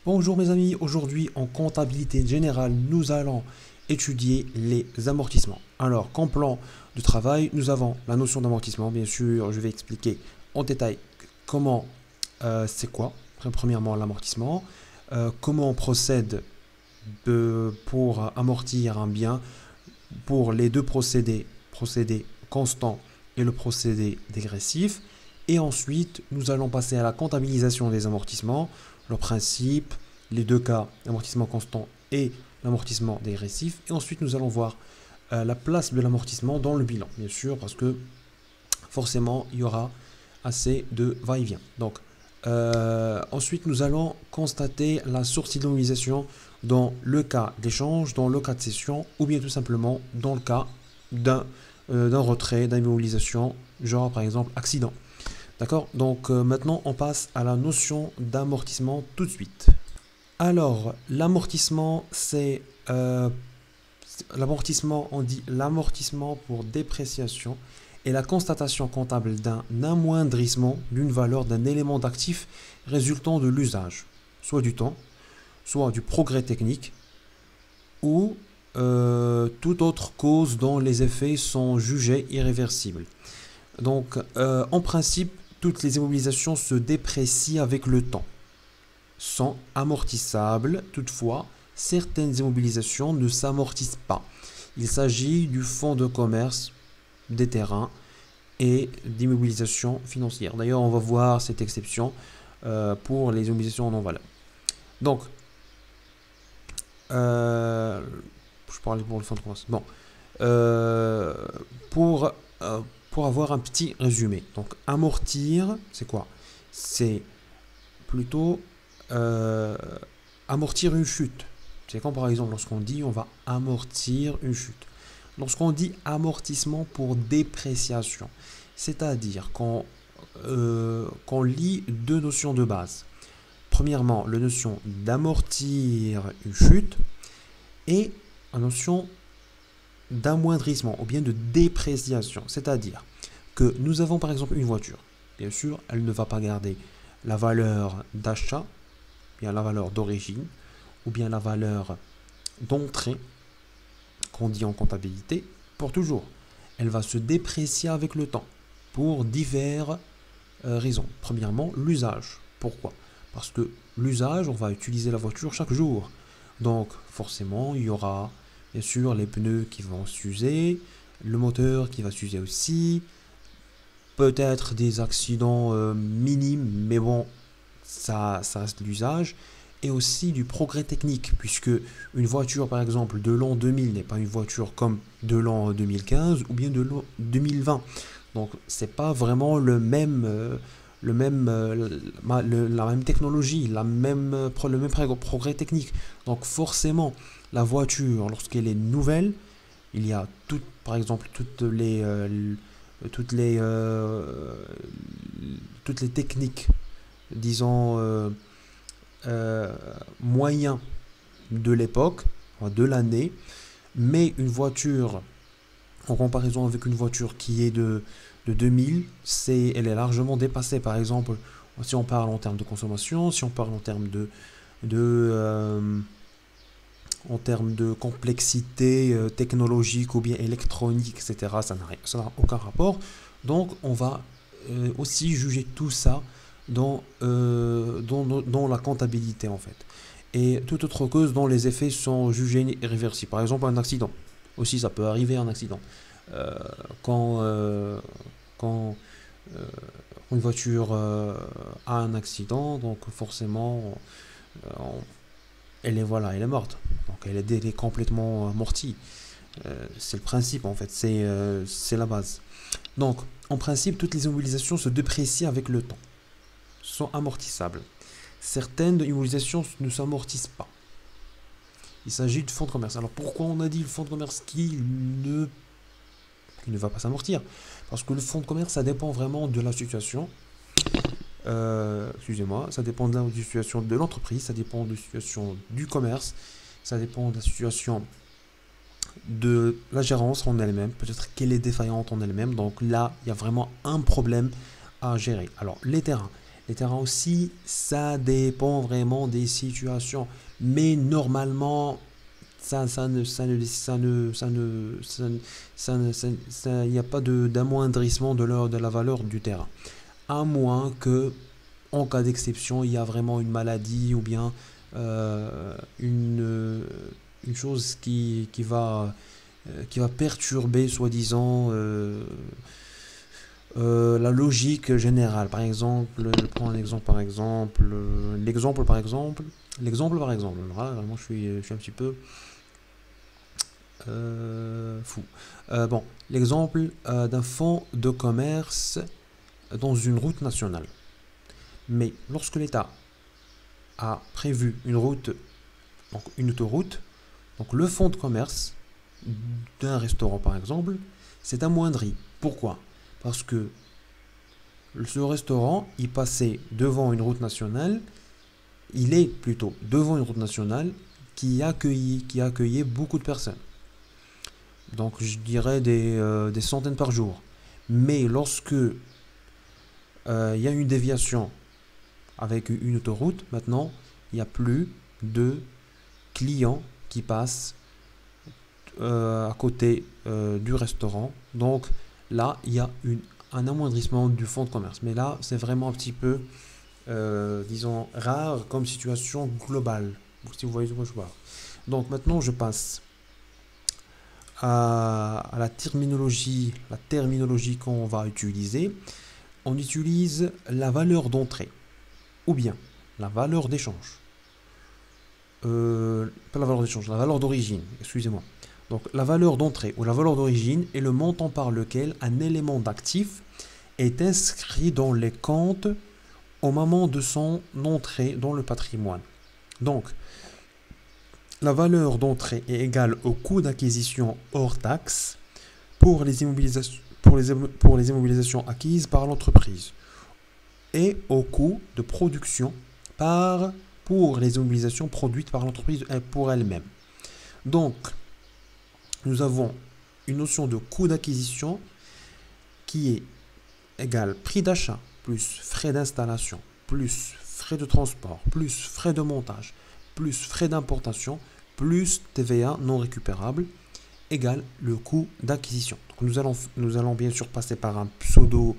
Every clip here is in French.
Bonjour mes amis, aujourd'hui en comptabilité générale, nous allons étudier les amortissements. Alors, comme plan de travail, nous avons la notion d'amortissement. Bien sûr, je vais expliquer en détail comment c'est quoi, premièrement l'amortissement, comment on procède pour amortir un bien, pour les deux procédé constant et le procédé dégressif. Et ensuite, nous allons passer à la comptabilisation des amortissements, leur principe, les deux cas, l'amortissement constant et l'amortissement dégressif. Et ensuite, nous allons voir la place de l'amortissement dans le bilan, bien sûr, parce que forcément, il y aura assez de va-et-vient. Donc, ensuite, nous allons constater la source d'immobilisation dans le cas d'échange, dans le cas de cession, ou bien tout simplement dans le cas d'un retrait, d'immobilisation, genre par exemple accident. D'accord. Donc maintenant, on passe à la notion d'amortissement tout de suite. Alors, l'amortissement, c'est l'amortissement, on dit l'amortissement pour dépréciation et la constatation comptable d'un amoindrissement d'une valeur d'un élément d'actif résultant de l'usage, soit du temps, soit du progrès technique, ou toute autre cause dont les effets sont jugés irréversibles. Donc, en principe, toutes les immobilisations se déprécient avec le temps, sont amortissables. Toutefois, certaines immobilisations ne s'amortissent pas. Il s'agit du fonds de commerce, des terrains et d'immobilisation financière. D'ailleurs, on va voir cette exception pour les immobilisations non valeur. Donc, je parlais pour le fonds de commerce. Bon, pour avoir un petit résumé. Donc, amortir, c'est quoi? C'est plutôt amortir une chute. C'est quand, par exemple, lorsqu'on dit on va amortir une chute. Lorsqu'on dit amortissement pour dépréciation, c'est-à-dire qu'on lie deux notions de base. Premièrement, la notion d'amortir une chute et la notion d'amoindrissement ou bien de dépréciation. C'est-à-dire que nous avons par exemple une voiture. Bien sûr, elle ne va pas garder la valeur d'achat, bien la valeur d'origine ou bien la valeur d'entrée qu'on dit en comptabilité pour toujours. Elle va se déprécier avec le temps pour diverses raisons. Premièrement, l'usage. Pourquoi? Parce que l'usage, on va utiliser la voiture chaque jour. Donc forcément, il y aura bien sûr les pneus qui vont s'user, le moteur qui va s'user aussi, peut-être des accidents minimes, mais bon, ça reste l'usage, et aussi du progrès technique, puisque une voiture par exemple de l'an 2000 n'est pas une voiture comme de l'an 2015 ou bien de l'an 2020. Donc c'est pas vraiment la même technologie, le même progrès technique. Donc forcément, la voiture, lorsqu'elle est nouvelle, il y a par exemple toutes les techniques, disons, moyens de l'époque, de l'année, mais une voiture, en comparaison avec une voiture qui est de 2000, elle est largement dépassée. Par exemple, si on parle en termes de consommation, si on parle en termes de complexité technologique ou bien électronique, etc., ça n'a aucun rapport. Donc, on va aussi juger tout ça dans la comptabilité, en fait. Et toute autre cause dont les effets sont jugés irréversibles. Par exemple, un accident. Aussi, ça peut arriver un accident. Quand une voiture a un accident, donc forcément, elle est morte. Donc elle est complètement amortie. C'est le principe en fait, c'est la base. Donc en principe, toutes les immobilisations se déprécient avec le temps, sont amortissables. Certaines immobilisations ne s'amortissent pas. Il s'agit du fonds de commerce. Alors pourquoi on a dit le fonds de commerce qui ne va pas s'amortir? Parce que le fonds de commerce, ça dépend vraiment de la situation. Excusez-moi, ça dépend de la situation de l'entreprise, ça dépend de la situation du commerce, ça dépend de la situation de la gérance en elle-même, peut-être qu'elle est défaillante en elle-même. Donc là, il y a vraiment un problème à gérer. Alors, les terrains. Les terrains aussi, ça dépend vraiment des situations. Mais normalement, il n'y a pas d'amoindrissement de la valeur du terrain. À moins que, en cas d'exception, il y a vraiment une maladie ou bien une chose qui va perturber, soi-disant, la logique générale. Par exemple, je prends un exemple par exemple, l'exemple par exemple. Voilà, vraiment, je suis un petit peu fou. Bon, l'exemple d'un fonds de commerce dans une route nationale. Mais lorsque l'État a prévu une route, donc une autoroute, donc le fonds de commerce d'un restaurant par exemple, c'est amoindri. Pourquoi? Parce que ce restaurant, il passait devant une route nationale, il est plutôt devant une route nationale qui accueillait beaucoup de personnes. Donc je dirais des centaines par jour. Mais lorsque il y a une déviation avec une autoroute, maintenant, il n'y a plus de clients qui passent à côté du restaurant. Donc là, il y a un amoindrissement du fonds de commerce. Mais là, c'est vraiment un petit peu, disons, rare comme situation globale. Si vous voyez de quoi je parle. Donc maintenant, je passe à la terminologie qu'on va utiliser. On utilise la valeur d'entrée ou bien la valeur d'échange. Pas la valeur d'échange, la valeur d'origine, excusez-moi. Donc la valeur d'entrée ou la valeur d'origine est le montant par lequel un élément d'actif est inscrit dans les comptes au moment de son entrée dans le patrimoine. Donc la valeur d'entrée est égale au coût d'acquisition hors taxe pour les immobilisations acquises par l'entreprise et au coût de production pour les immobilisations produites par l'entreprise pour elle-même. Donc, nous avons une notion de coût d'acquisition qui est égale prix d'achat plus frais d'installation plus frais de transport plus frais de montage plus frais d'importation plus TVA non récupérable égale le coût d'acquisition. Donc nous allons bien sûr passer par un pseudo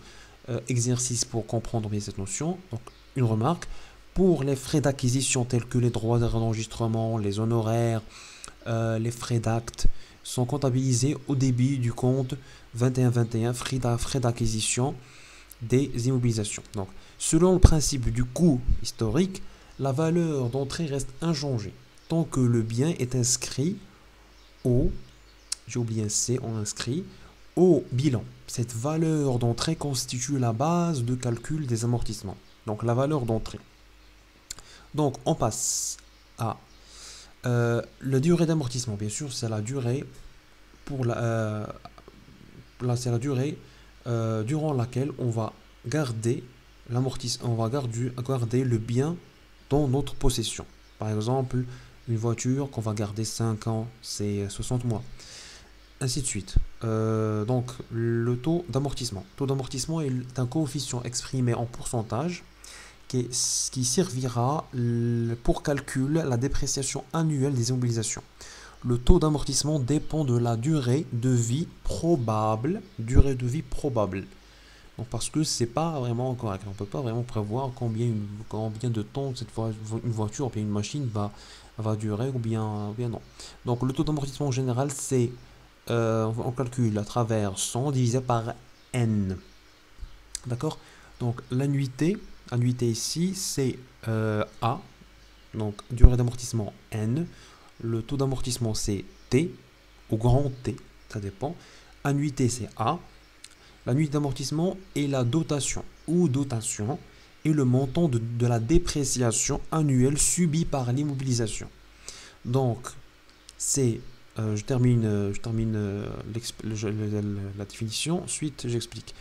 exercice pour comprendre bien cette notion. Donc une remarque, pour les frais d'acquisition tels que les droits d'enregistrement, les honoraires, les frais d'acte sont comptabilisés au débit du compte 2121 frais d'acquisition des immobilisations. Donc selon le principe du coût historique, la valeur d'entrée reste inchangée tant que le bien est inscrit j'ai oublié un C, on inscrit au bilan. Cette valeur d'entrée constitue la base de calcul des amortissements. Donc la valeur d'entrée. Donc on passe à la durée d'amortissement. Bien sûr, c'est la durée c'est la durée durant laquelle on va garder l'amortissement, on va garder le bien dans notre possession. Par exemple, une voiture qu'on va garder 5 ans, c'est 60 mois. Ainsi de suite. Donc, le taux d'amortissement. Le taux d'amortissement est un coefficient exprimé en pourcentage qui servira pour calculer la dépréciation annuelle des immobilisations. Le taux d'amortissement dépend de la durée de vie probable. Donc, parce que c'est pas vraiment correct. On ne peut pas vraiment prévoir combien de temps une voiture ou bien une machine va durer ou bien non. Donc, le taux d'amortissement en général, c'est on calcule à travers 100 divisé par n. D'accord? Donc l'annuité ici, c'est A. Donc durée d'amortissement n. Le taux d'amortissement, c'est T, au grand T, ça dépend. Annuité, c'est A. L'annuité d'amortissement est la dotation et le montant de la dépréciation annuelle subie par l'immobilisation. Donc, c'est je termine la définition, ensuite j'explique.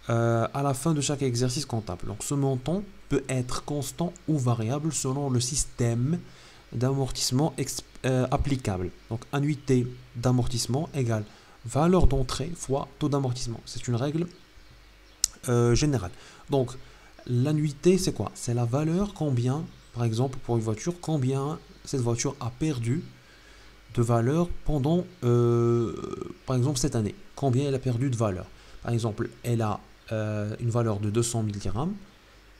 À la fin de chaque exercice comptable, donc ce montant peut être constant ou variable selon le système d'amortissement applicable. Donc annuité d'amortissement égale valeur d'entrée fois taux d'amortissement. C'est une règle générale. Donc L'annuité, c'est quoi? C'est la valeur combien, par exemple, pour une voiture, combien cette voiture a perdu de valeur pendant, par exemple, cette année. Combien elle a perdu de valeur. Par exemple, elle a une valeur de 200 000 dirhams.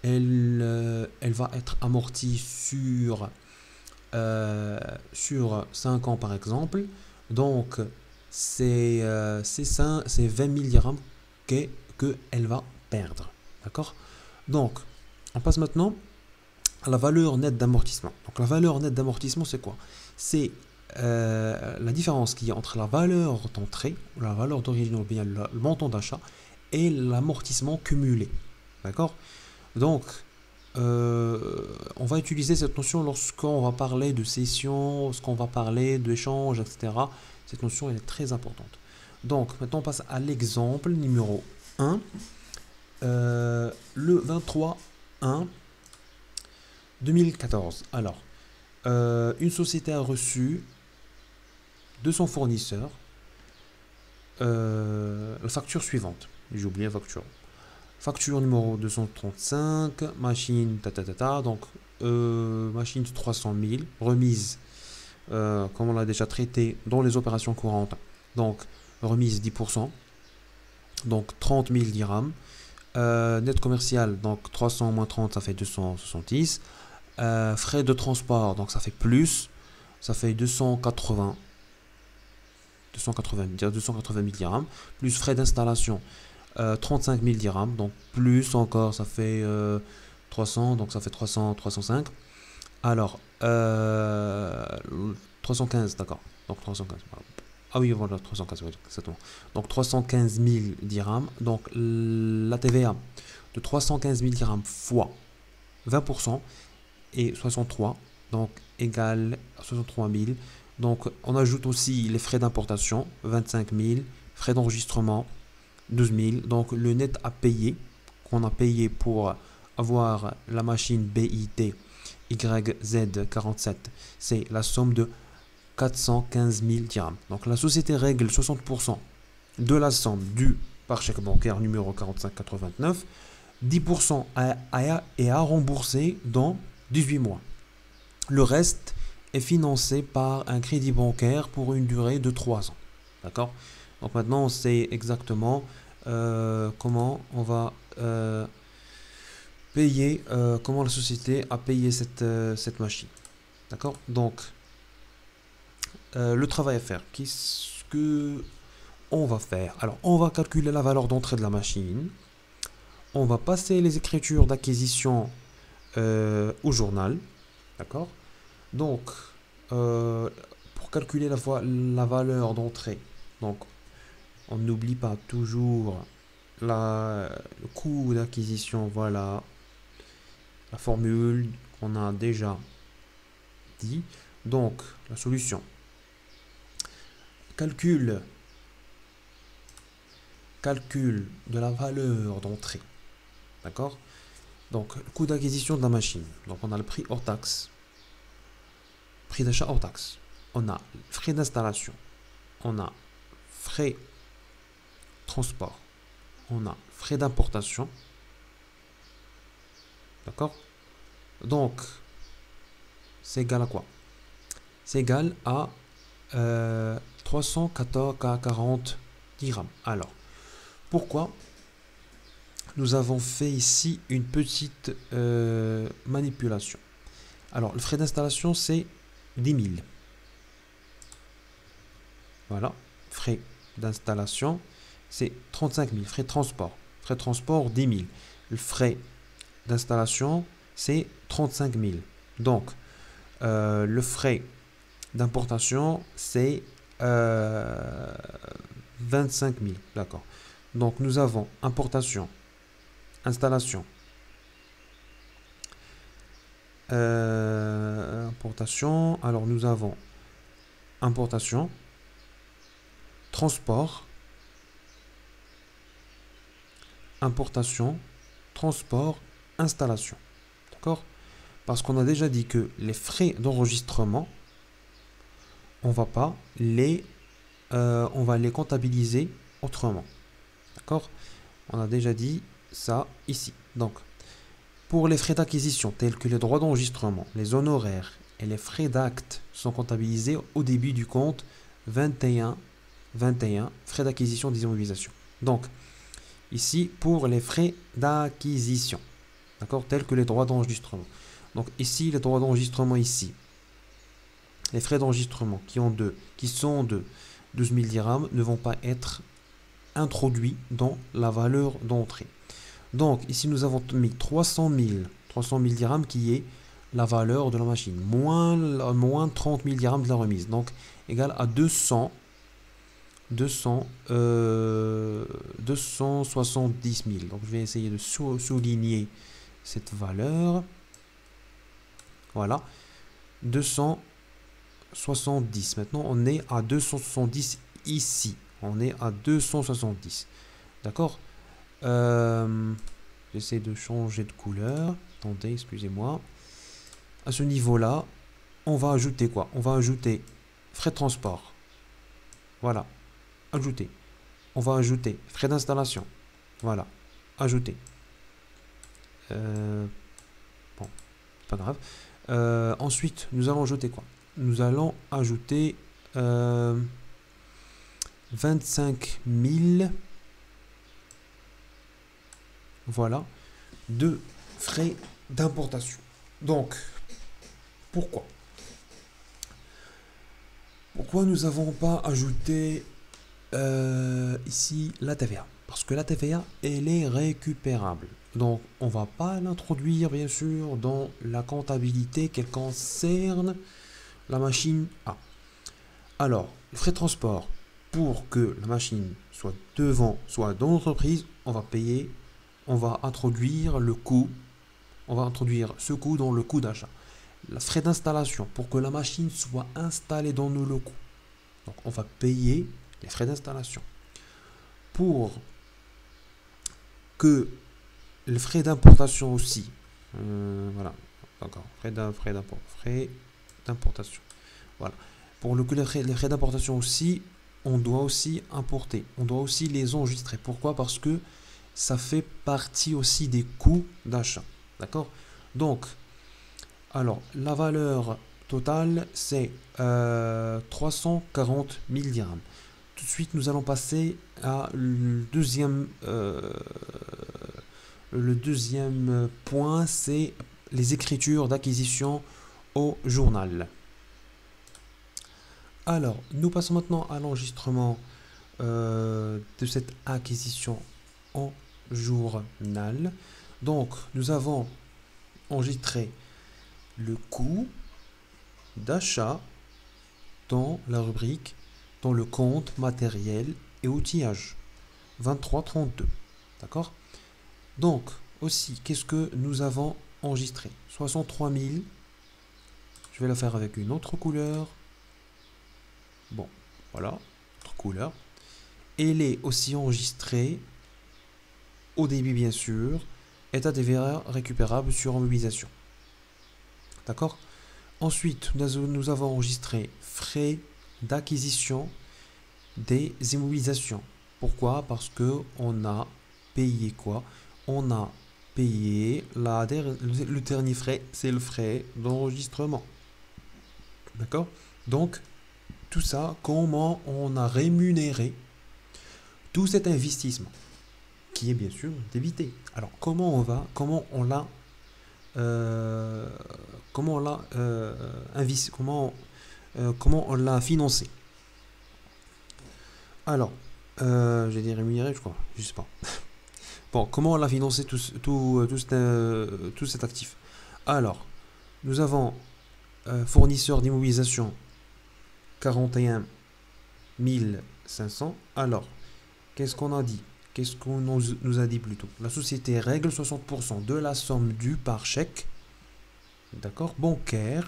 Elle va être amortie sur 5 ans, par exemple. Donc, c'est 20 000 dirhams qu'elle va perdre. D'accord? Donc, on passe maintenant à la valeur nette d'amortissement. Donc, la valeur nette d'amortissement, c'est quoi? C'est la différence qu'il y a entre la valeur d'entrée, la valeur d'origine ou bien le montant d'achat, et l'amortissement cumulé. D'accord? Donc, on va utiliser cette notion lorsqu'on va parler de cession, lorsqu'on va parler d'échange, etc. Cette notion elle est très importante. Donc, maintenant on passe à l'exemple numéro 1. Le 23/1 2014. Alors, une société a reçu de son fournisseur la facture suivante. J'ai oublié la facture. Facture numéro 235, machine, donc machine de 300 000, remise, comme on l'a déjà traité dans les opérations courantes, donc remise 10%, donc 30 000 dirhams, net commercial, donc 300 moins 30, ça fait 270, frais de transport, donc ça fait plus, ça fait 280 000 dirhams, plus frais d'installation, 35 000 dirhams, donc plus encore, ça fait 300, donc ça fait 305. Alors, 315, d'accord. Donc 315. Ah oui, voilà, 315, oui, exactement. Donc 315 000 dirhams. Donc la TVA de 315 000 dirhams fois 20% et 63, donc égale 63 000. Donc on ajoute aussi les frais d'importation, 25 000, frais d'enregistrement, 12 000. Donc le net à payer, qu'on a payé pour avoir la machine BIT YZ47, c'est la somme de 415 000 dirhams. Donc la société règle 60% de la somme due par chèque bancaire numéro 4589. 10% est à rembourser dans 18 mois. Le reste est financé par un crédit bancaire pour une durée de 3 ans. D'accord? Donc maintenant on sait exactement comment on va payer, comment la société a payé cette machine. D'accord? Donc le travail à faire, qu'est-ce que on va faire? Alors on va calculer la valeur d'entrée de la machine, on va passer les écritures d'acquisition au journal. D'accord? Donc pour calculer la valeur d'entrée, donc on n'oublie pas toujours le coût d'acquisition. Voilà la formule qu'on a déjà dit. Donc la solution, calcul de la valeur d'entrée. D'accord? Donc le coût d'acquisition de la machine. Donc on a le prix hors taxe, prix d'achat hors taxe, on a frais d'installation, on a frais transport, on a frais d'importation. D'accord? Donc c'est égal à quoi? C'est égal à 340 dirhams. Alors pourquoi nous avons fait ici une petite manipulation? Alors le frais d'installation c'est 10 000. Voilà, frais d'installation c'est 35 000. Frais de transport 10 000. Le frais d'installation c'est 35 000. Donc le frais d'importation c'est 25 000. D'accord. Donc nous avons importation, installation, importation. Alors nous avons importation, transport, importation, transport, installation. D'accord? Parce qu'on a déjà dit que les frais d'enregistrement, on va les comptabiliser autrement. D'accord? On a déjà dit ça ici. Donc Pour les frais d'acquisition, tels que les droits d'enregistrement, les honoraires et les frais d'acte, sont comptabilisés au début du compte 21, frais d'acquisition des immobilisations. Donc, ici, pour les frais d'acquisition, d'accord, tels que les droits d'enregistrement. Donc, ici, les droits d'enregistrement, ici, les frais d'enregistrement qui sont de 12 000 dirhams ne vont pas être introduits dans la valeur d'entrée. Donc, ici, nous avons mis 300 000 dirhams qui est la valeur de la machine, moins 30 000 dirhams de la remise. Donc, égal à 270 000. Donc, je vais essayer de souligner cette valeur. Voilà. 270. Maintenant, on est à 270 ici. On est à 270. D'accord. J'essaie de changer de couleur. Attendez, excusez-moi. À ce niveau-là, on va ajouter quoi? On va ajouter frais de transport. Voilà. Ajouter. On va ajouter frais d'installation. Voilà. Ajouter. Bon, pas grave. Ensuite, nous allons ajouter quoi? Nous allons ajouter 25 000. Voilà. De frais d'importation. Donc, pourquoi nous n'avons pas ajouté ici la TVA? Parce que la TVA, elle est récupérable. Donc, on ne va pas l'introduire, bien sûr, dans la comptabilité qui concerne la machine A. Alors, les frais de transport, pour que la machine soit devant, soit dans l'entreprise, on va introduire le coût. On va introduire ce coût dans le coût d'achat. Les frais d'installation, pour que la machine soit installée dans nos locaux. Donc, on va payer les frais d'installation. Pour que les frais d'importation aussi, voilà, d'accord, frais d'importation. Voilà. Pour que les frais d'importation aussi, on doit aussi importer. On doit aussi les enregistrer. Pourquoi? Parce que ça fait partie aussi des coûts d'achat. D'accord? Donc, alors, la valeur totale, c'est 340 000 dirhams. Tout de suite, nous allons passer à le deuxième point, c'est les écritures d'acquisition au journal. Alors, nous passons maintenant à l'enregistrement de cette acquisition en journal. Donc, nous avons enregistré le coût d'achat dans la rubrique, dans le compte matériel et outillage 2332. D'accord? Donc, aussi, qu'est-ce que nous avons enregistré? 63 000. Je vais la faire avec une autre couleur. Bon, voilà, autre couleur. Elle est aussi enregistrée au début, bien sûr, état TVA récupérable sur immobilisation. D'accord? Ensuite, nous avons enregistré frais d'acquisition des immobilisations. Pourquoi? Parce que on a payé quoi? On a payé le dernier frais, c'est le frais d'enregistrement. D'accord? Donc, tout ça, comment on a rémunéré tout cet investissement qui est bien sûr débité. Alors, comment on l'a investi, comment on l'a financé? Alors, j'ai dit rémunéré, je crois, je sais pas. Bon, comment on l'a financé tout cet actif? Alors, nous avons fournisseur d'immobilisation 41 500. Alors, qu'est-ce qu'on a dit? Qu'est-ce qu'on nous a dit plutôt? La société règle 60% de la somme due par chèque, d'accord, bancaire,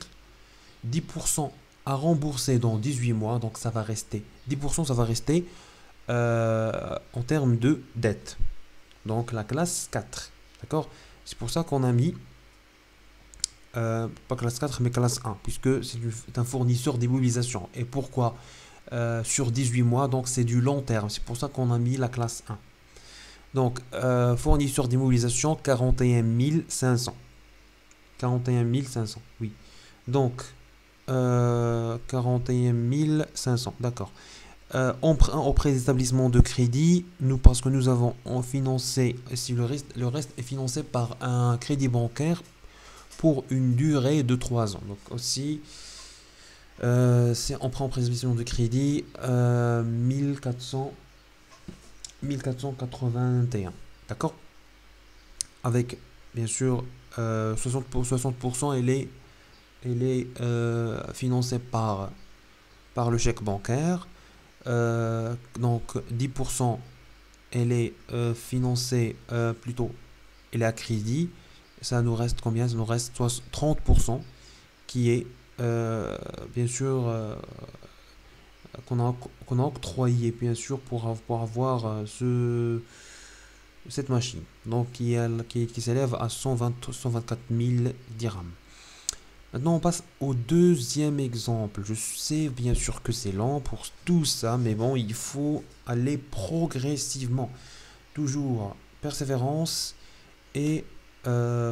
10% à rembourser dans 18 mois, donc ça va rester, 10% ça va rester en termes de dette. Donc la classe 4, d'accord? C'est pour ça qu'on a mis, pas classe 4, mais classe 1, puisque c'est un fournisseur d'immobilisation. Et pourquoi sur 18 mois? Donc c'est du long terme, c'est pour ça qu'on a mis la classe 1. Donc, fournisseur d'immobilisation, 41 500. 41 500, oui. Donc, 41 500, d'accord. Emprunt auprès des établissements de crédit, parce que nous avons financé, si le reste est financé par un crédit bancaire pour une durée de 3 ans. Donc aussi, c'est emprunt auprès des établissements de crédit 1481. D'accord? Avec, bien sûr, 60%, elle est financée par le chèque bancaire. Donc 10% elle est financée plutôt, elle est à crédit. Ça nous reste combien? Ça nous reste 30% qui est bien sûr qu'on a octroyé bien sûr pour avoir cette machine. Donc qui s'élève à 124 000 dirhams. Maintenant, on passe au deuxième exemple. Je sais bien sûr que c'est lent pour tout ça, mais bon, il faut aller progressivement. Toujours persévérance et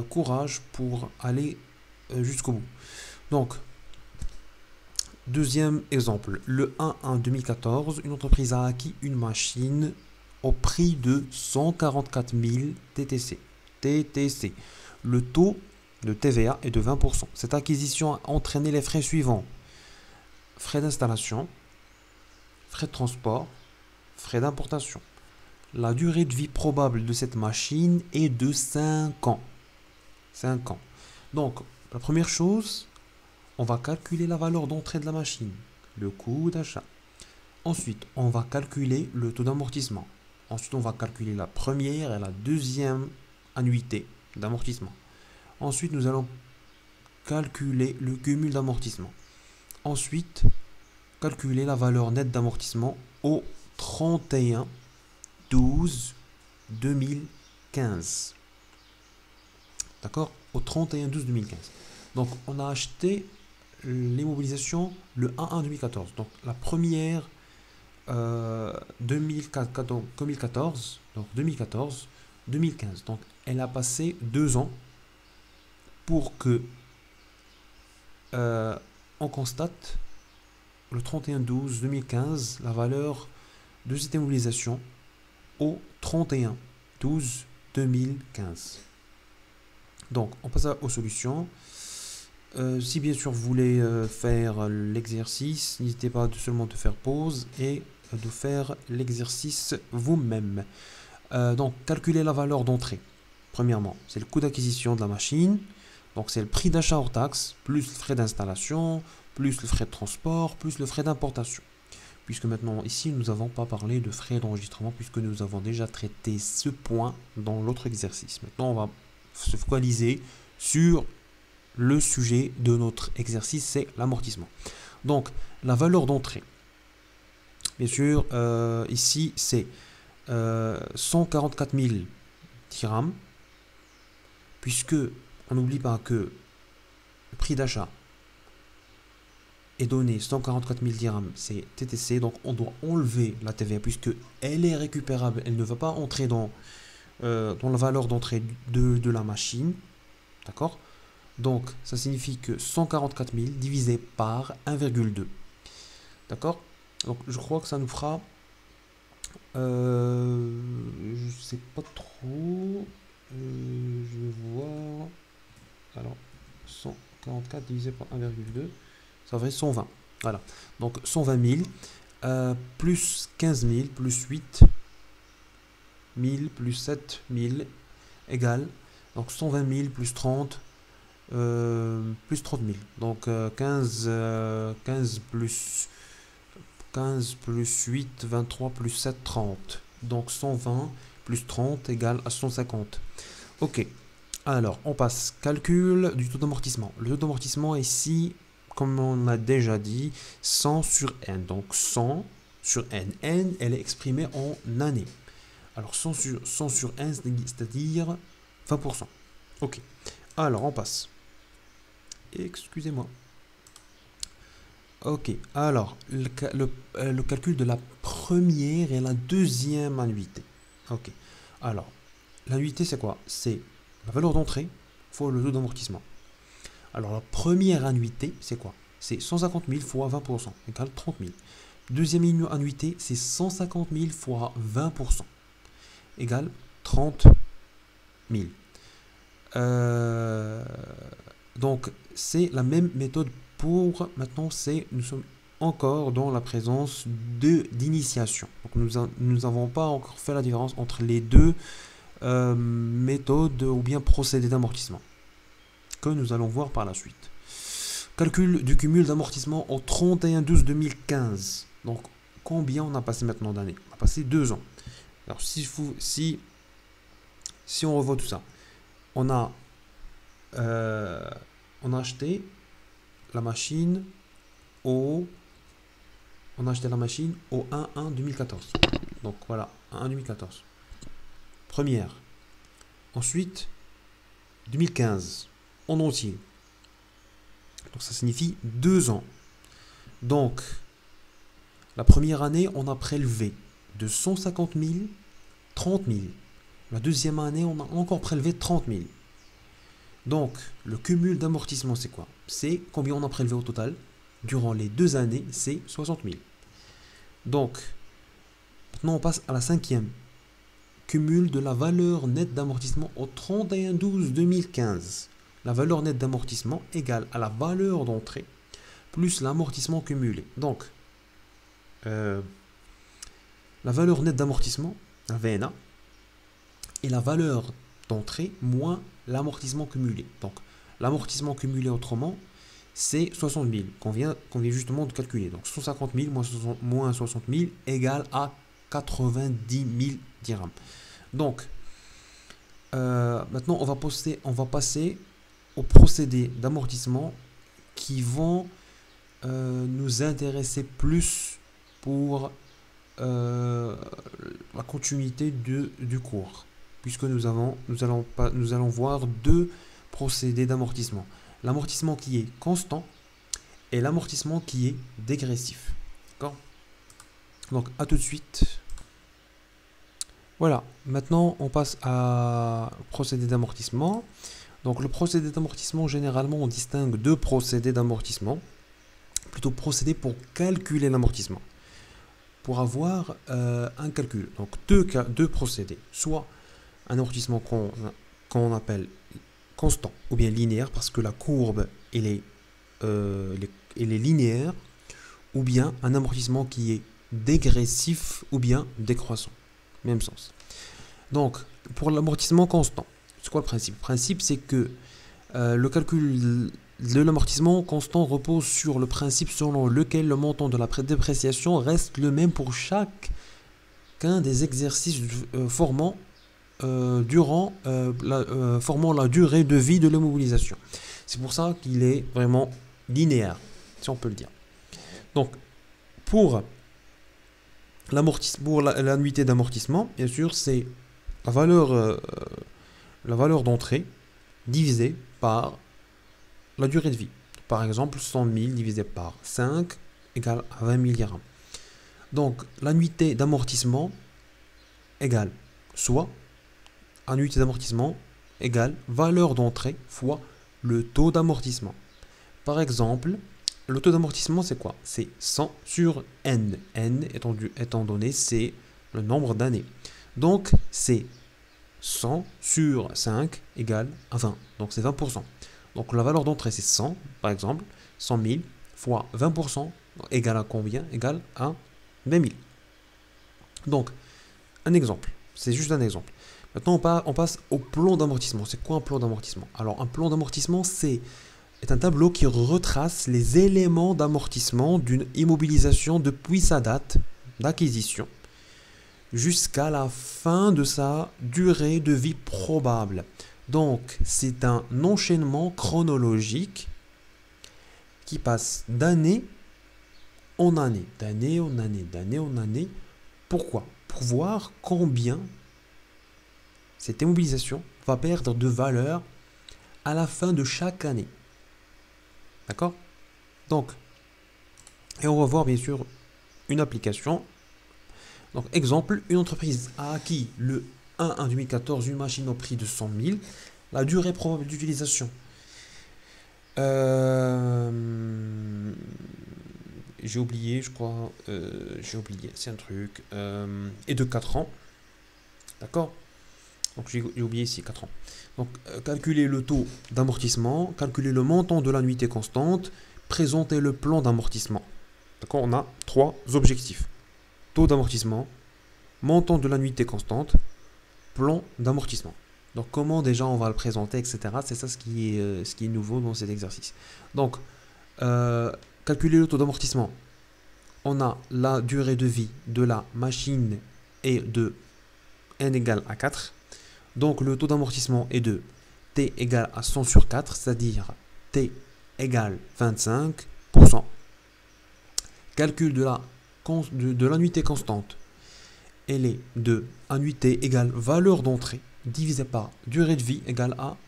courage pour aller jusqu'au bout. Donc, deuxième exemple. Le 1-1 2014, une entreprise a acquis une machine au prix de 144 000 TTC. Le taux de TVA est de 20%. Cette acquisition a entraîné les frais suivants: frais d'installation, frais de transport, frais d'importation. La durée de vie probable de cette machine est de 5 ans. 5 ans. Donc, la première chose, on va calculer la valeur d'entrée de la machine, le coût d'achat. Ensuite, on va calculer le taux d'amortissement. Ensuite, on va calculer la première et la deuxième annuité d'amortissement. Ensuite, nous allons calculer le cumul d'amortissement. Ensuite, calculer la valeur nette d'amortissement au 31/12/2015. D'accord? Au 31/12/2015. Donc, on a acheté l'immobilisation le 1-1 2014. Donc, la première 2014, donc 2014-2015. Donc, elle a passé 2 ans pour que on constate le 31/12/2015 la valeur de cette immobilisation au 31/12/2015. Donc, on passe aux solutions. Si bien sûr vous voulez faire l'exercice, n'hésitez pas seulement de faire pause et de faire l'exercice vous-même. Donc, calculer la valeur d'entrée. Premièrement, c'est le coût d'acquisition de la machine. Donc, c'est le prix d'achat hors taxe, plus le frais d'installation, plus le frais de transport, plus le frais d'importation. Puisque maintenant, ici, nous n'avons pas parlé de frais d'enregistrement, puisque nous avons déjà traité ce point dans l'autre exercice. Maintenant, on va se focaliser sur le sujet de notre exercice, c'est l'amortissement. Donc, la valeur d'entrée. Bien sûr, ici, c'est 144 000 dirhams, puisque on n'oublie pas que le prix d'achat est donné 144 000 dirhams, c'est TTC, donc on doit enlever la TVA puisque elle est récupérable, elle ne va pas entrer dans la valeur d'entrée de la machine, d'accord? Donc ça signifie que 144 000 divisé par 1,2, d'accord? Donc je crois que ça nous fera, je sais pas trop, je vais voir. Alors, 144 divisé par 1,2, ça fait 120. Voilà. Donc, 120 000, plus 15 000, plus 8 000, plus 7 000, égale. Donc, 120 000 plus 30, plus 30 000. Donc, 15 plus 8, 23 plus 7, 30. Donc, 120 plus 30 égale à 150. Ok. Alors, on passe. Calcul du taux d'amortissement. Le taux d'amortissement ici, comme on a déjà dit, 100 sur n. Donc, 100 sur n. N, elle est exprimée en années. Alors, 100 sur n, c'est-à-dire 20%. Ok. Alors, on passe. Excusez-moi. Ok. Alors, le calcul de la première et la deuxième annuité. Ok. Alors, l'annuité, c'est quoi? C'est la valeur d'entrée fois le taux d'amortissement. Alors, la première annuité, c'est quoi? C'est 150 000 fois 20%, égale 30 000. Deuxième annuité, c'est 150 000 fois 20%, égale 30 000. Donc, c'est la même méthode pour... Maintenant, nous sommes encore dans la présence d'initiation. Donc, nous n'avons pas encore fait la différence entre les deux méthodes ou bien procédés d'amortissement que nous allons voir par la suite. Calcul du cumul d'amortissement au 31/12/2015. Donc, combien on a passé maintenant d'années? On a passé 2 ans. Alors, si on revoit tout ça, on a acheté la machine au 1/1/2014. Donc, voilà, 1/2014. Première. Ensuite, 2015, en entier. Donc ça signifie 2 ans. Donc, la première année, on a prélevé de 150 000, 30 000. La deuxième année, on a encore prélevé 30 000. Donc, le cumul d'amortissement, c'est quoi? C'est combien on a prélevé au total. Durant les 2 années, c'est 60 000. Donc, maintenant, on passe à la cinquième. Cumul de la valeur nette d'amortissement au 31/12/2015. La valeur nette d'amortissement égale à la valeur d'entrée plus l'amortissement cumulé. Donc, la valeur nette d'amortissement, la VNA, et la valeur d'entrée moins l'amortissement cumulé. Donc, l'amortissement cumulé autrement, c'est 60 000 qu'on vient justement de calculer. Donc, 150 000 moins 60 000 égale à 90 000 dirhams. Donc, maintenant, on va passer aux procédés d'amortissement qui vont nous intéresser plus pour la continuité du cours, puisque nous allons voir 2 procédés d'amortissement. L'amortissement qui est constant et l'amortissement qui est dégressif. D'accord? Donc, à tout de suite. Voilà, maintenant on passe à procédé d'amortissement. Donc le procédé d'amortissement, généralement on distingue 2 procédés d'amortissement. Plutôt procédé pour calculer l'amortissement. Pour avoir un calcul. Donc 2 procédés. Soit un amortissement qu'on appelle constant ou bien linéaire parce que la courbe elle est linéaire. Ou bien un amortissement qui est dégressif ou bien décroissant. Même sens. Donc, pour l'amortissement constant, c'est quoi le principe? Le principe, c'est que le calcul de l'amortissement constant repose sur le principe selon lequel le montant de la dépréciation reste le même pour chacun des exercices formant la durée de vie de l'immobilisation. C'est pour ça qu'il est vraiment linéaire, si on peut le dire. Donc, pour l'annuité d'amortissement, bien sûr, c'est la valeur d'entrée divisée par la durée de vie. Par exemple, 100 000 divisé par 5 égale à 20 000 dirhams. Donc, l'annuité d'amortissement égale soit annuité d'amortissement égale valeur d'entrée fois le taux d'amortissement. Par exemple, le taux d'amortissement, c'est quoi? C'est 100 sur n. n étant donné, c'est le nombre d'années. Donc, c'est 100 sur 5 égale à 20. Donc, c'est 20%. Donc, la valeur d'entrée, c'est 100, par exemple. 100 000 fois 20% égale à combien? Égale à 20 000. Donc, un exemple. C'est juste un exemple. Maintenant, on passe au plan d'amortissement. C'est quoi un plan d'amortissement? Alors, un plan d'amortissement, c'est un tableau qui retrace les éléments d'amortissement d'une immobilisation depuis sa date d'acquisition jusqu'à la fin de sa durée de vie probable. Donc, c'est un enchaînement chronologique qui passe d'année en année, d'année en année, d'année en année. Pourquoi? Pour voir combien cette immobilisation va perdre de valeur à la fin de chaque année. D'accord? Donc, et on va voir bien sûr une application. Donc, exemple, une entreprise a acquis le en 2014, une machine au prix de 100 000. La durée probable d'utilisation. J'ai oublié, je crois. J'ai oublié, c'est un truc. Et de 4 ans. D'accord? Donc j'ai oublié ici 4 ans. Donc calculer le taux d'amortissement, calculer le montant de l'annuité constante, présenter le plan d'amortissement. D'accord? On a 3 objectifs. Taux d'amortissement, montant de l'annuité constante, plan d'amortissement. Donc comment déjà on va le présenter, etc. C'est ça ce qui est nouveau dans cet exercice. Donc, calculer le taux d'amortissement. On a la durée de vie de la machine est de n égale à 4. Donc le taux d'amortissement est de t égale à 100 sur 4, c'est-à-dire t égale 25%. Calcul de l'annuité constante. Elle est de annuité égale valeur d'entrée divisé par durée de vie égale à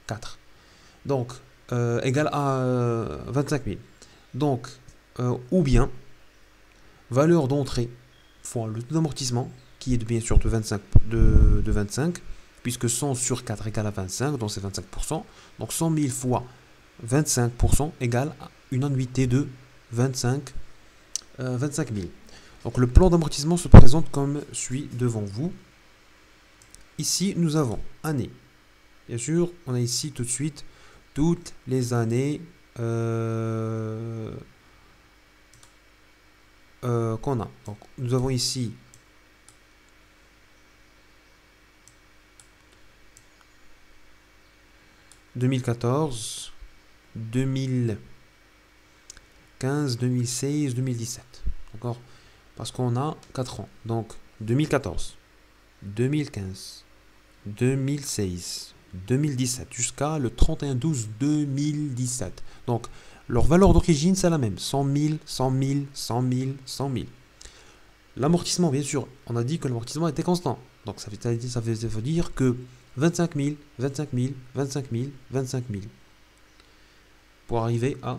4. Donc, égale à 25 000. Donc, ou bien, valeur d'entrée fois le taux d'amortissement, qui est bien sûr de 25, puisque 100 sur 4 égale à 25, donc c'est 25%. Donc 100 000 fois 25% égale à une annuité de 25 000. Donc le plan d'amortissement se présente comme suit devant vous. Ici, nous avons année. Bien sûr, on a ici tout de suite toutes les années qu'on a. Donc, nous avons ici « 2014, 2015, 2016, 2017 ». D'accord? Parce qu'on a 4 ans. Donc, 2014, 2015, 2016, 2017, jusqu'à le 31/12/2017. Donc, leur valeur d'origine, c'est la même. 100 000, 100 000, 100 000, 100 000. L'amortissement, bien sûr, on a dit que l'amortissement était constant. Donc, ça veut dire que 25 000, 25 000, 25 000, 25 000. Pour arriver à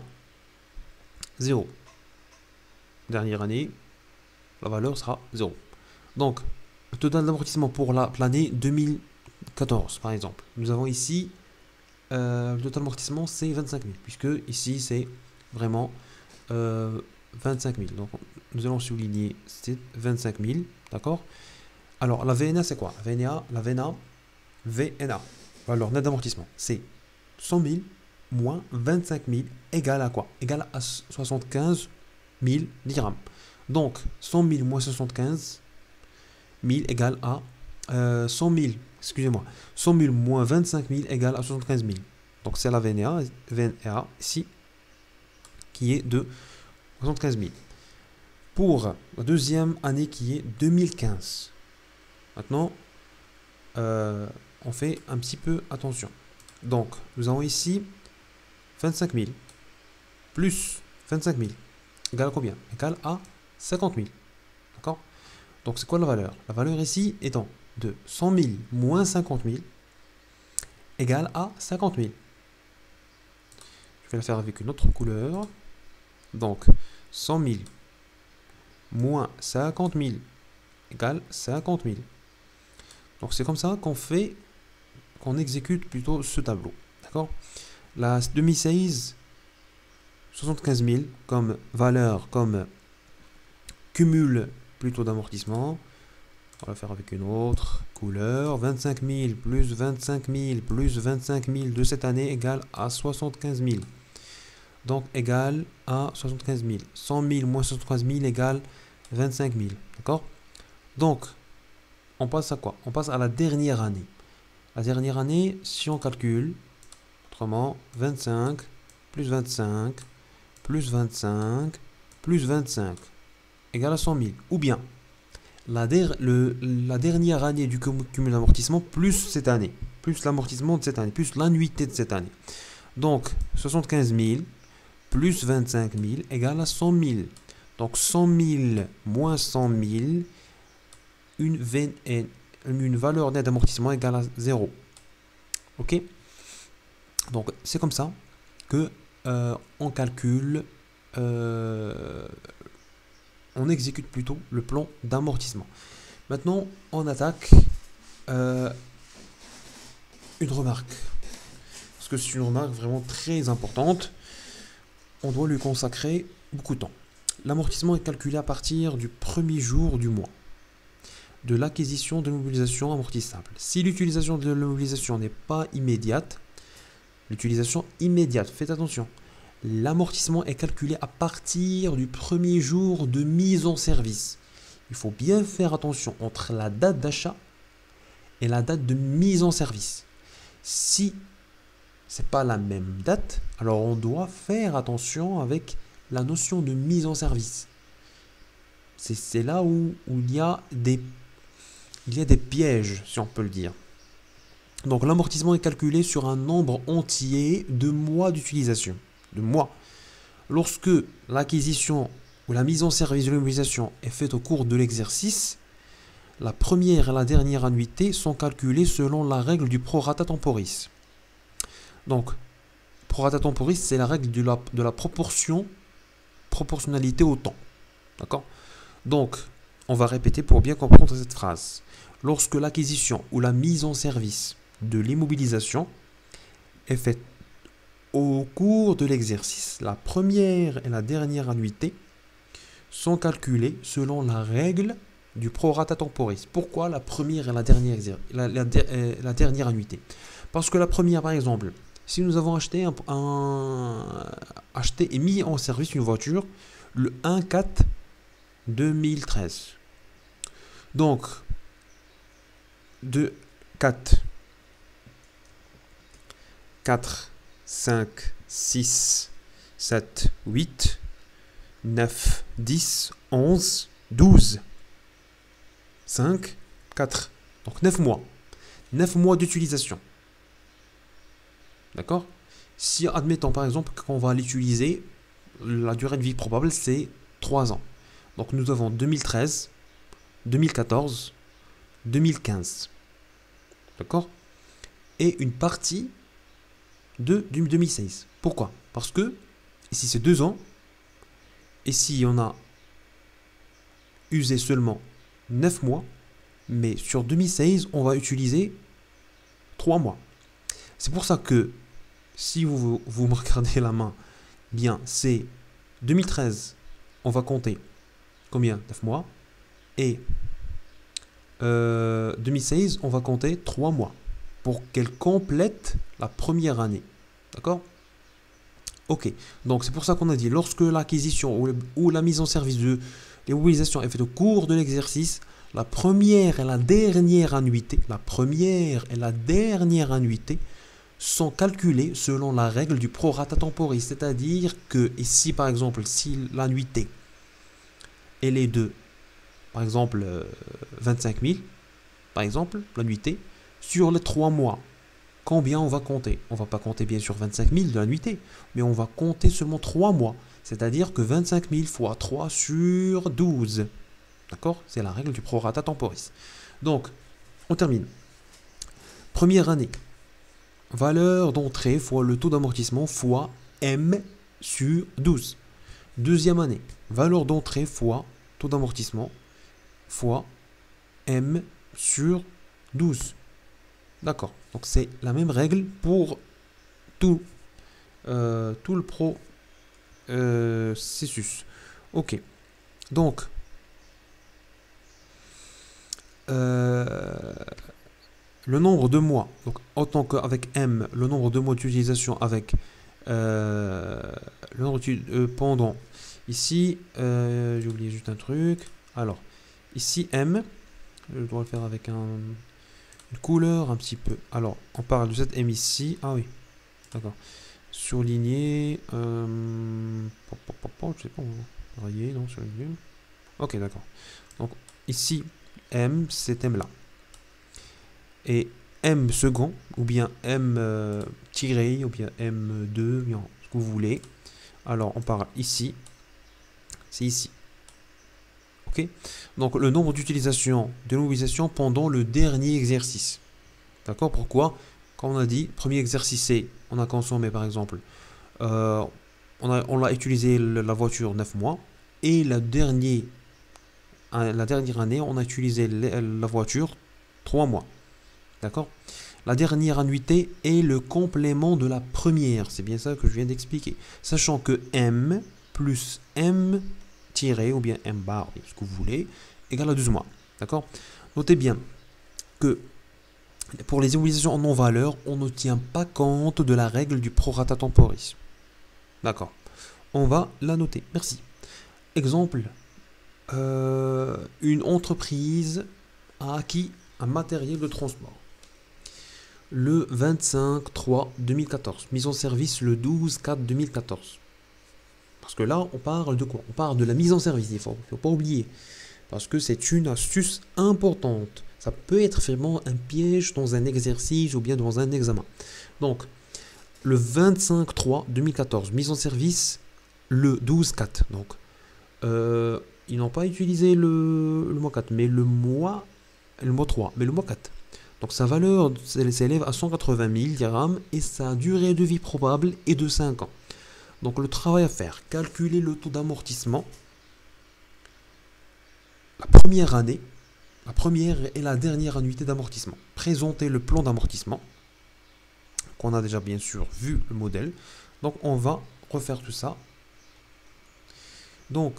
0. Dernière année, la valeur sera 0. Donc, le total d'amortissement pour l'année 2014, par exemple. Nous avons ici, le total d'amortissement, c'est 25 000, puisque ici, c'est vraiment 25 000. Donc, nous allons souligner, c'est 25 000, d'accord? Alors, la VNA, c'est quoi? VNA, valeur nette d'amortissement, c'est 100 000 moins 25 000 égale à quoi? Égale à 75 000 dirhams. Donc, 100 000 moins 75 000 égale à 100 000, excusez-moi, 100 000 moins 25 000 égale à 75 000. Donc, c'est la VNA ici, qui est de 75 000. Pour la deuxième année qui est 2015. Maintenant, on fait un petit peu attention. Donc, nous avons ici 25 000 plus 25 000 égale à combien? Égale à 50 000. D'accord? Donc, c'est quoi la valeur? La valeur ici étant de 100 000 moins 50 000 égale à 50 000. Je vais la faire avec une autre couleur. Donc, 100 000 moins 50 000 égale 50 000. Donc, c'est comme ça qu'on exécute plutôt ce tableau. D'accord? La 2016, 75 000 comme valeur, comme cumul plutôt d'amortissement. On va le faire avec une autre couleur. 25 000 plus 25 000 plus 25 000 de cette année égale à 75 000. Donc égale à 75 000. 100 000 moins 75 000 égale 25 000. D'accord? Donc, on passe à quoi? On passe à la dernière année. La dernière année, si on calcule, autrement, 25 plus 25 plus 25 plus 25 égale à 100 000. Ou bien, la dernière année du cumul d'amortissement plus cette année, plus l'amortissement de cette année, plus l'annuité de cette année. Donc, 75 000 plus 25 000 égale à 100 000. Donc, 100 000 moins 100 000, une valeur nette d'amortissement égale à 0. Ok? Donc, c'est comme ça que on calcule, on exécute plutôt le plan d'amortissement. Maintenant, on attaque euh, une remarque. Parce que c'est une remarque vraiment très importante. On doit lui consacrer beaucoup de temps. L'amortissement est calculé à partir du premier jour du mois de l'acquisition de l'immobilisation amortissable. Si l'utilisation de l'immobilisation n'est pas immédiate, faites attention, l'amortissement est calculé à partir du premier jour de mise en service. Il faut bien faire attention entre la date d'achat et la date de mise en service. Si ce n'est pas la même date, alors on doit faire attention avec la notion de mise en service. C'est là où il y a des pièges, si on peut le dire. Donc l'amortissement est calculé sur un nombre entier de mois d'utilisation. De mois. Lorsque l'acquisition ou la mise en service de l'immobilisation est faite au cours de l'exercice, la première et la dernière annuité sont calculées selon la règle du prorata temporis. Donc, prorata temporis, c'est la règle de la proportionnalité au temps. D'accord? Donc, on va répéter pour bien comprendre cette phrase. Lorsque l'acquisition ou la mise en service de l'immobilisation est faite au cours de l'exercice, la première et la dernière annuité sont calculées selon la règle du prorata temporis. Pourquoi la première et la dernière annuité? Parce que la première, par exemple, si nous avons acheté et mis en service une voiture le 1/4/2013. Donc, de 4, 5, 6, 7, 8, 9, 10, 11, 12, 5, 4. Donc 9 mois. 9 mois d'utilisation. D'accord? Si, admettons par exemple qu'on va l'utiliser, la durée de vie probable c'est 3 ans. Donc nous avons 2013, 2014, 2015. D'accord? Et une partie du 2016. Pourquoi? Parce que ici c'est 2 ans. Et si on a usé seulement 9 mois, mais sur 2016, on va utiliser 3 mois. C'est pour ça que si vous me regardez la main, bien c'est 2013, on va compter combien? 9 mois. Et 2016, on va compter 3 mois pour qu'elle complète la première année. D'accord? Ok. Donc c'est pour ça qu'on a dit, lorsque l'acquisition ou la mise en service de l'immobilisation est faite au cours de l'exercice, la première et la dernière annuité sont calculées selon la règle du prorata temporis. C'est-à-dire que ici, par exemple, si l'annuité elle est de, par exemple, 25 000, par exemple, l'annuité, sur les 3 mois, combien on va compter? On ne va pas compter bien sûr 25 000 de l'annuité, mais on va compter seulement 3 mois. C'est-à-dire que 25 000 fois 3 sur 12. D'accord? C'est la règle du prorata temporis. Donc, on termine. Première année. Valeur d'entrée fois le taux d'amortissement fois M sur 12. Deuxième année. Valeur d'entrée fois taux d'amortissement fois M sur 12. D'accord. Donc c'est la même règle pour tout le processus. Ok. Donc le nombre de mois, donc autant qu'avec M, le nombre de mois d'utilisation avec le nombre pendant. Ici, j'ai oublié juste un truc. Alors, ici M, je dois le faire avec une couleur un petit peu. Alors, on parle de cette M ici. Ah oui, d'accord. Surligné. Je sais pas, rayer, non, surligné. Ok, d'accord. Donc, ici, M, c'est M là. Et M second, ou bien M tiré, ou bien M2, bien, ce que vous voulez. Alors, on parle ici. C'est ici. Ok? Donc, le nombre d'utilisations de l'immobilisation pendant le dernier exercice. D'accord? Pourquoi? Quand on a dit, premier exercice, c'est, on a consommé par exemple, on a utilisé la voiture 9 mois, et la dernière année, on a utilisé la voiture 3 mois. D'accord? La dernière annuité est le complément de la première. C'est bien ça que je viens d'expliquer. Sachant que M plus M tiré ou bien M bar, ce que vous voulez, égale à 12 mois. D'accord? Notez bien que pour les immobilisations en non-valeur, on ne tient pas compte de la règle du prorata temporis. D'accord. On va la noter. Merci. Exemple, une entreprise a acquis un matériel de transport le 25/3/2014, mise en service le 12/4/2014. Parce que là, on parle de quoi? On parle de la mise en service, il ne faut pas oublier. Parce que c'est une astuce importante. Ça peut être vraiment un piège dans un exercice ou bien dans un examen. Donc, le 25/3/2014, mise en service le 12/4. Donc, ils n'ont pas utilisé le mois 4, mais le mois 3, mais le mois 4. Donc sa valeur s'élève à 180 000 dirhams et sa durée de vie probable est de 5 ans. Donc le travail à faire, calculer le taux d'amortissement, la première année, la première et la dernière annuité d'amortissement. Présenter le plan d'amortissement, qu'on a déjà bien sûr vu le modèle. Donc on va refaire tout ça. Donc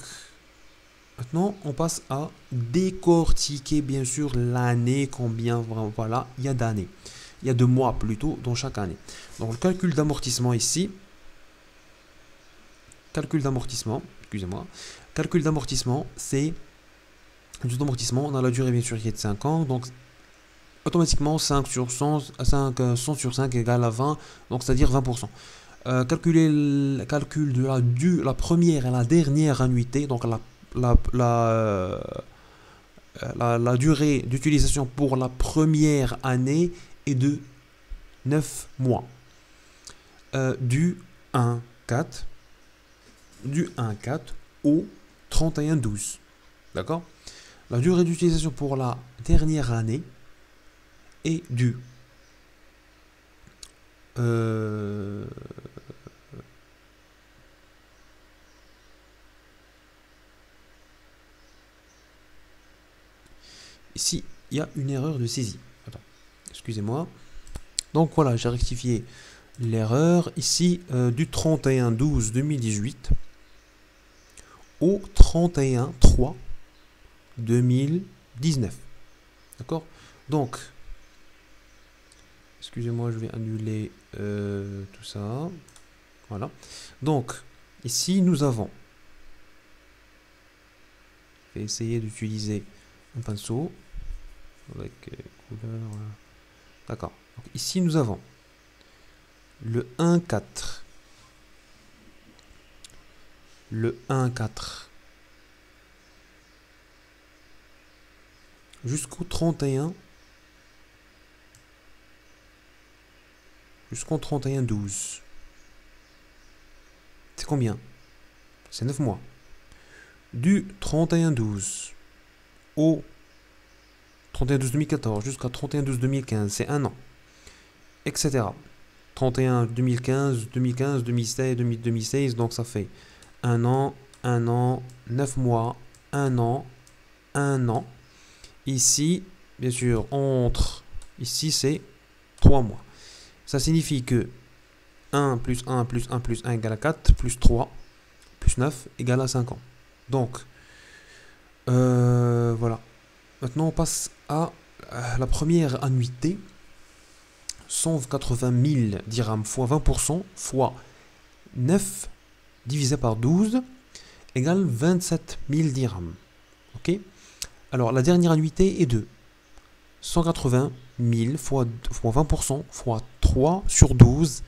maintenant, on passe à décortiquer bien sûr l'année, combien voilà, il y a d'années. Il y a de mois plutôt dans chaque année. Donc le calcul d'amortissement ici, excusez-moi, calcul d'amortissement, c'est du d'amortissement, on a la durée bien sûr qui est de 5 ans, donc automatiquement 5 sur 100, 100 sur 5 égale à 20, donc c'est-à-dire 20%. Calculer le calcul de la première et la dernière annuité, donc la durée d'utilisation pour la première année est de 9 mois. Du 1/4 au 31/12. D'accord? La durée d'utilisation pour la dernière année est du ici, il y a une erreur de saisie. Attends, excusez-moi. Donc voilà, j'ai rectifié l'erreur. Ici, du 31/12/2018 au 31/3/2019. D'accord? Donc, excusez-moi, je vais annuler tout ça. Voilà. Donc, ici, nous avons... Je vais essayer d'utiliser un pinceau avec couleur. D'accord. Donc ici nous avons le 1/4, le 1/4 jusqu'au 31, jusqu'au 31/12. C'est combien? C'est 9 mois. Du 31/12 au 31/12/2014 jusqu'à 31/12/2015, c'est un an, etc. 31/2015, 2015, 2016, 2016, donc ça fait un an, 9 mois, un an. Ici, bien sûr, ici c'est 3 mois. Ça signifie que 1 plus 1 plus 1 plus 1 égale à 4, plus 3 plus 9 égale à 5 ans. Donc, voilà. Maintenant, on passe à la première annuité. 180 000 dirhams fois 20% fois 9 divisé par 12 égale 27 000 dirhams. Ok? Alors, la dernière annuité est de 180 000 fois 20% fois 3 sur 12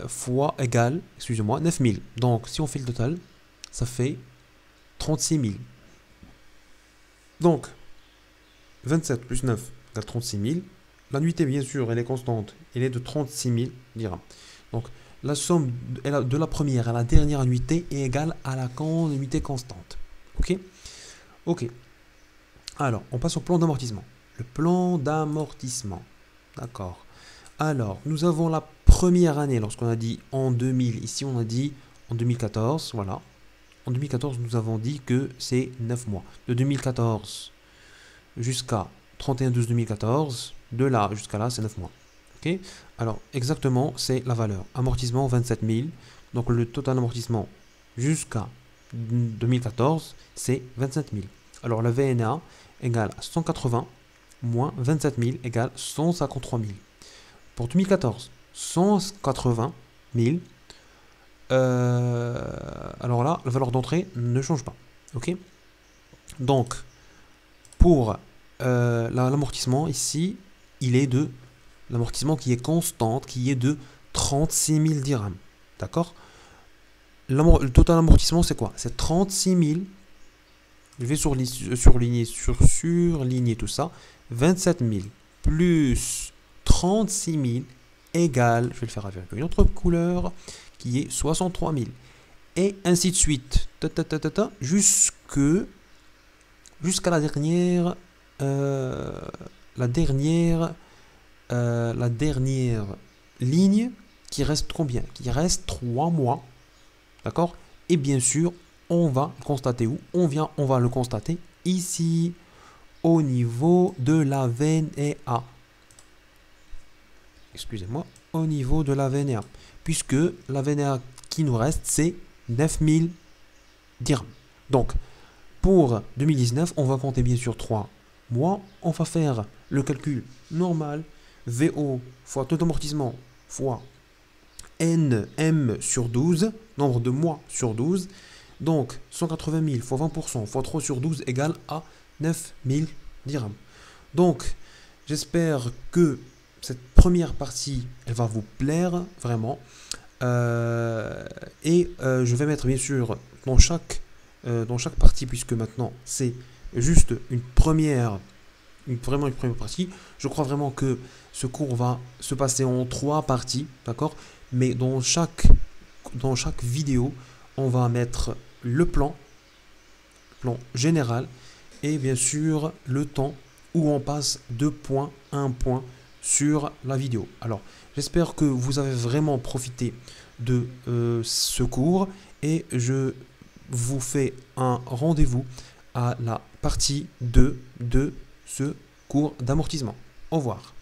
fois égale, excusez-moi, 9 000. Donc, si on fait le total, ça fait 36 000. Donc, 27 plus 9 égale 36 000. L'annuité, bien sûr, elle est constante. Elle est de 36 000 dirhams. Donc, la somme de la première à la dernière annuité est égale à la annuité constante. Ok? Ok. Alors, on passe au plan d'amortissement. Le plan d'amortissement. D'accord. Alors, nous avons la première année, lorsqu'on a dit en 2000. Ici, on a dit en 2014. Voilà. En 2014, nous avons dit que c'est 9 mois. De 2014 jusqu'à 31/12/2014, de là jusqu'à là, c'est 9 mois. Ok. Alors, exactement, c'est la valeur. Amortissement 27 000. Donc, le total amortissement jusqu'à 2014, c'est 27 000. Alors, la VNA égale 180 moins 27 000 égale 153 000. Pour 2014, 180 000. Alors là, la valeur d'entrée ne change pas. Ok. Donc, pour l'amortissement ici, il est de l'amortissement qui est constante, qui est de 36 000 dirhams. D'accord. Le total amortissement, c'est quoi? C'est 36 000. Je vais surligner tout ça. 27 000 plus 36 000 égale, je vais le faire avec une autre couleur, qui est 63 000. Et ainsi de suite. Jusqu'à la dernière ligne qui reste combien? Qui reste 3 mois. D'accord? Et bien sûr, on va constater où? On va le constater ici, au niveau de la VNA. Excusez-moi, au niveau de la VNA. Puisque la VNA qui nous reste, c'est 9000 dirhams. Donc, pour 2019, on va compter bien sûr 3 mois. On va faire le calcul normal. VO fois taux d'amortissement fois NM sur 12, nombre de mois sur 12. Donc, 180 000 fois 20% fois 3 sur 12 égale à 9000 dirhams. Donc, j'espère que cette première partie, elle va vous plaire vraiment. Je vais mettre bien sûr dans chaque partie, puisque maintenant c'est juste vraiment une première partie. Je crois vraiment que ce cours va se passer en 3 parties, d'accord? Mais dans chaque vidéo, on va mettre le plan général et bien sûr le temps où on passe de point à un point sur la vidéo. Alors, j'espère que vous avez vraiment profité de ce cours et je vous fais un rendez-vous à la partie 2 de ce cours d'amortissement. Au revoir.